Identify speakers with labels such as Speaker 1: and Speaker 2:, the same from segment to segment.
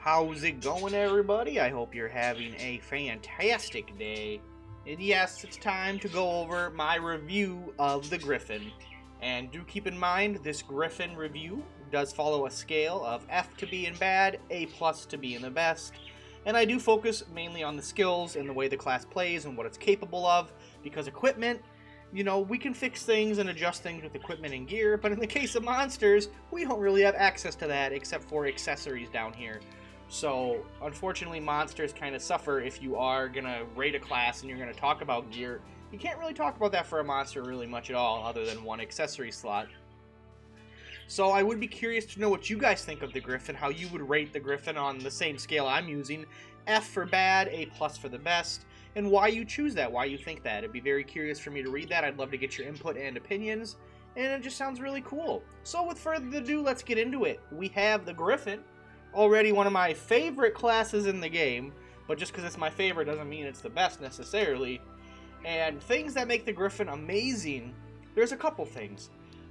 Speaker 1: How's it going, everybody? I hope you're having a fantastic day. And yes, it's time to go over my review of the Gryphon. And do keep in mind, this Gryphon review does follow a scale of F to being bad, A+ to being the best. And I do focus mainly on the skills and the way the class plays and what it's capable of, because equipment, you know, we can fix things and adjust things with equipment and gear, but in the case of monsters, we don't really have access to that except for accessories down here. So, unfortunately, monsters kind of suffer if you are going to rate a class and you're going to talk about gear. You can't really talk about that for a monster really much at all, other than one accessory slot. So I would be curious to know what you guys think of the Gryphon, how you would rate the Gryphon on the same scale I'm using. F for bad, A+ for the best, and why you choose that, why you think that. It'd be very curious for me to read that. I'd love to get your input and opinions, and it just sounds really cool. So with further ado, let's get into it. We have the Gryphon, already one of my favorite classes in the game, but just because it's my favorite doesn't mean it's the best necessarily. And things that make the Gryphon amazing, there's a couple things.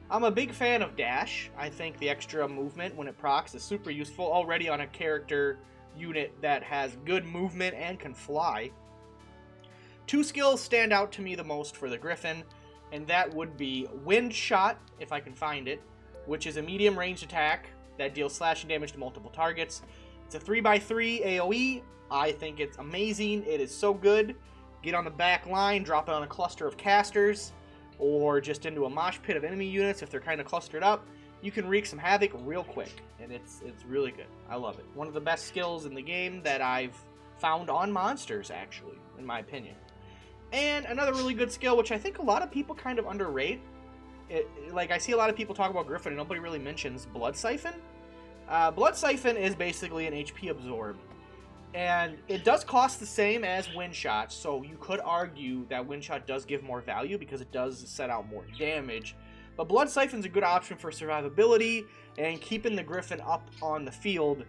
Speaker 1: I'm a big fan of dash. I think the extra movement when it procs is super useful already on a character unit that has good movement and can fly. Two skills stand out to me the most for the Gryphon, and that would be Wind Shot, if I can find it, which is a medium ranged attack that deals slashing damage to multiple targets. It's a 3x3 AoE. I think it's amazing. It is so good. Get on the back line, drop it on a cluster of casters, or just into a mosh pit of enemy units if they're kind of clustered up. You can wreak some havoc real quick, and it's really good. I love it. One of the best skills in the game that I've found on monsters, actually, in my opinion. And another really good skill, which I think a lot of people kind of underrate. Like, I see a lot of people talk about Gryphon and nobody really mentions Blood Siphon. Blood Siphon is basically an HP absorb. And it does cost the same as Wind Shot, so you could argue that Wind Shot does give more value because it does set out more damage. But Blood Siphon's a good option for survivability and keeping the Gryphon up on the field,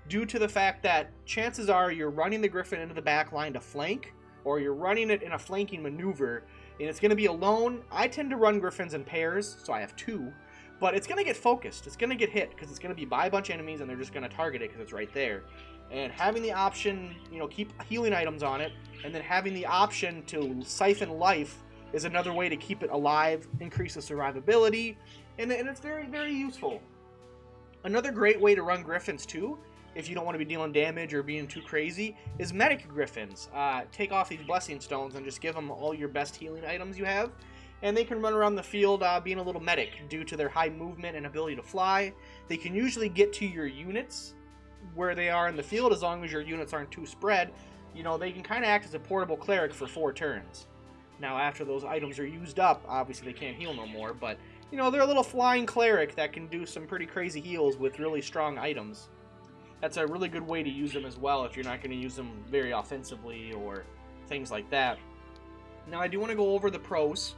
Speaker 1: due to the fact that chances are you're running the Gryphon into the back line to flank, or you're running it in a flanking maneuver, and it's going to be alone. I tend to run Gryphons in pairs, so I have two, but it's going to get focused. It's going to get hit because it's going to be by a bunch of enemies, and they're just going to target it because it's right there. And having the option, you know, keep healing items on it, and then having the option to siphon life is another way to keep it alive, increase the survivability, and it's very, very useful. Another great way to run Gryphons, too, if you don't want to be dealing damage or being too crazy, is medic Gryphons. Take off these blessing stones and just give them all your best healing items you have, and they can run around the field being a little medic due to their high movement and ability to fly. They can usually get to your units where they are in the field as long as your units aren't too spread. You know, they can kind of act as a portable cleric for 4 turns. Now, after those items are used up, obviously they can't heal no more, but, you know, they're a little flying cleric that can do some pretty crazy heals with really strong items. That's a really good way to use them as well if you're not going to use them very offensively or things like that. Now, I do want to go over the pros,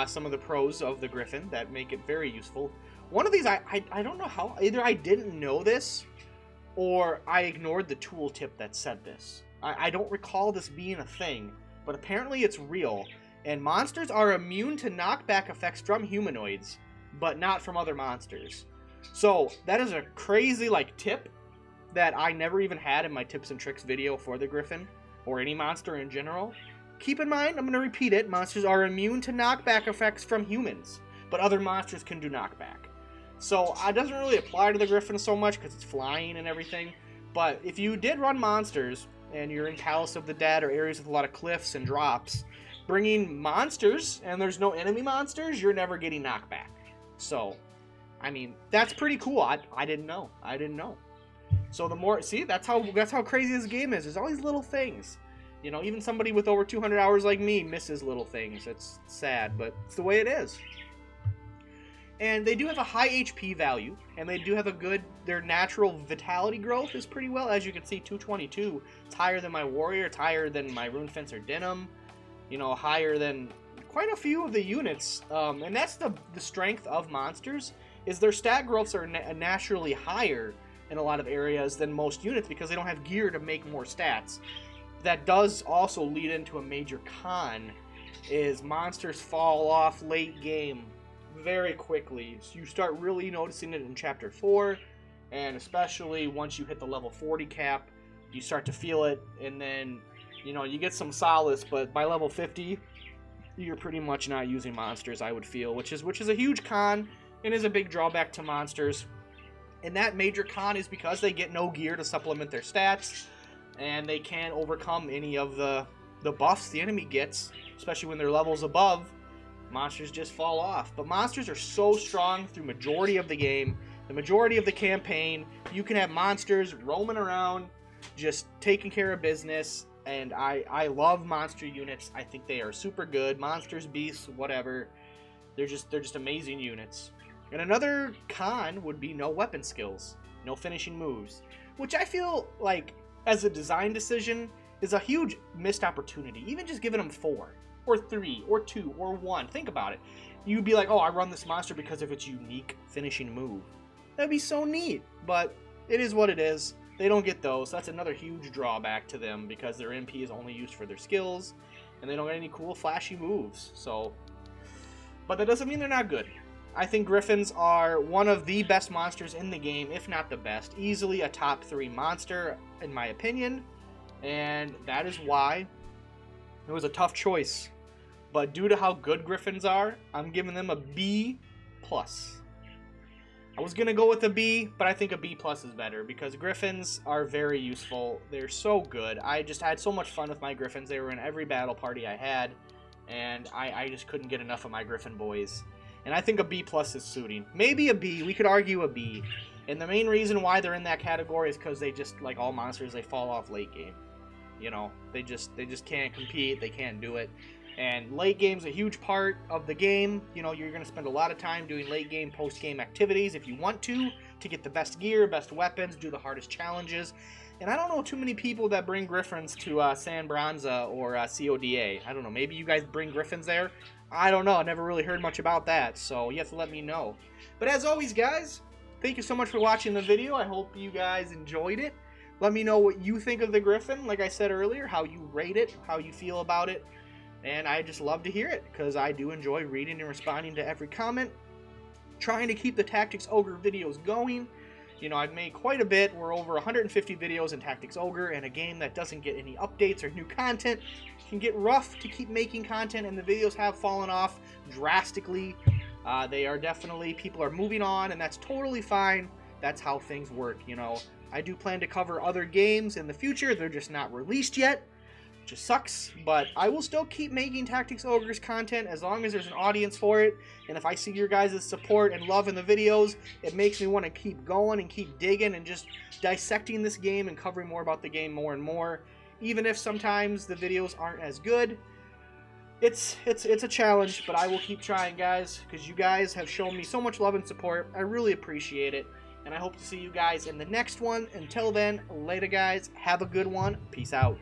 Speaker 1: some of the pros of the Gryphon that make it very useful. One of these, I don't know how, either I didn't know this or I ignored the tooltip that said this. I don't recall this being a thing, but apparently it's real. And monsters are immune to knockback effects from humanoids, but not from other monsters. So that is a crazy tip that I never even had in my tips and tricks video for the Gryphon, or any monster in general. Keep in mind, I'm going to repeat it, monsters are immune to knockback effects from humans, but other monsters can do knockback. So it doesn't really apply to the Gryphon so much because it's flying and everything, but if you did run monsters, and you're in Palace of the Dead or areas with a lot of cliffs and drops, bringing monsters, and there's no enemy monsters, you're never getting knockback. So, I mean, that's pretty cool. I didn't know. I didn't know. So the more, see, that's how crazy this game is. There's all these little things. You know, even somebody with over 200 hours like me misses little things. It's sad, but it's the way it is. And they do have a high HP value, and they do have a good, their natural vitality growth is pretty well. As you can see, 222. It's higher than my warrior. It's higher than my rune fencer denim. You know, higher than quite a few of the units. And that's the strength of monsters, is their stat growths are naturally higher in a lot of areas than most units because they don't have gear to make more stats. That does also lead into a major con, is monsters fall off late game very quickly. So you start really noticing it in Chapter 4, and especially once you hit the level 40 cap, you start to feel it, and then, you know, you get some solace, but by level 50, you're pretty much not using monsters, I would feel, which is a huge con and is a big drawback to monsters. And that major con is because they get no gear to supplement their stats, and they can't overcome any of the buffs the enemy gets, especially when they're levels above. Monsters just fall off. But monsters are so strong through majority of the game, the majority of the campaign. You can have monsters roaming around, just taking care of business, and I love monster units. I think they are super good. Monsters, beasts, whatever. They're just amazing units. And another con would be no weapon skills, no finishing moves, which I feel like, as a design decision, is a huge missed opportunity. Even just giving them 4, or 3, or 2, or 1. Think about it. You'd be like, oh, I run this monster because of its unique finishing move. That'd be so neat, but it is what it is. They don't get those. That's another huge drawback to them because their MP is only used for their skills, and they don't get any cool, flashy moves. So, but that doesn't mean they're not good. I think Gryphons are one of the best monsters in the game, if not the best. Easily a top 3 monster, in my opinion, and that is why it was a tough choice. But due to how good Gryphons are, I'm giving them a B+. I was going to go with a B, but I think a B+ is better because Gryphons are very useful. They're so good. I just had so much fun with my Gryphons. They were in every battle party I had, and I just couldn't get enough of my Gryphon boys. And I think a B+ is suiting. Maybe a B. We could argue a B. And the main reason why they're in that category is because they just, like all monsters, they fall off late game. You know, they just can't compete. They can't do it. And late game's a huge part of the game. You know, you're going to spend a lot of time doing late game, post game activities if you want to get the best gear, best weapons, do the hardest challenges. And I don't know too many people that bring Gryphons to San Bronza or CODA. I don't know. Maybe you guys bring Gryphons there. I don't know. I never really heard much about that, so you have to let me know. But as always, guys, thank you so much for watching the video. I hope you guys enjoyed it. Let me know what you think of the Gryphon, like I said earlier, how you rate it, how you feel about it. And I just love to hear it, because I do enjoy reading and responding to every comment. Trying to keep the Tactics Ogre videos going. You know, I've made quite a bit. We're over 150 videos in Tactics Ogre, and a game that doesn't get any updates or new content. It can get rough to keep making content, and the videos have fallen off drastically. They are definitely, people are moving on, and that's totally fine. That's how things work, you know. I do plan to cover other games in the future. They're just not released yet. Just sucks, but I will still keep making Tactics Ogres content as long as there's an audience for it, and if I see your guys' support and love in the videos, it makes me want to keep going and keep digging and just dissecting this game and covering more about the game more and more, even if sometimes the videos aren't as good. It's a challenge, but I will keep trying, guys, because you guys have shown me so much love and support. I really appreciate it, and I hope to see you guys in the next one. Until then, later, guys. Have a good one. Peace out.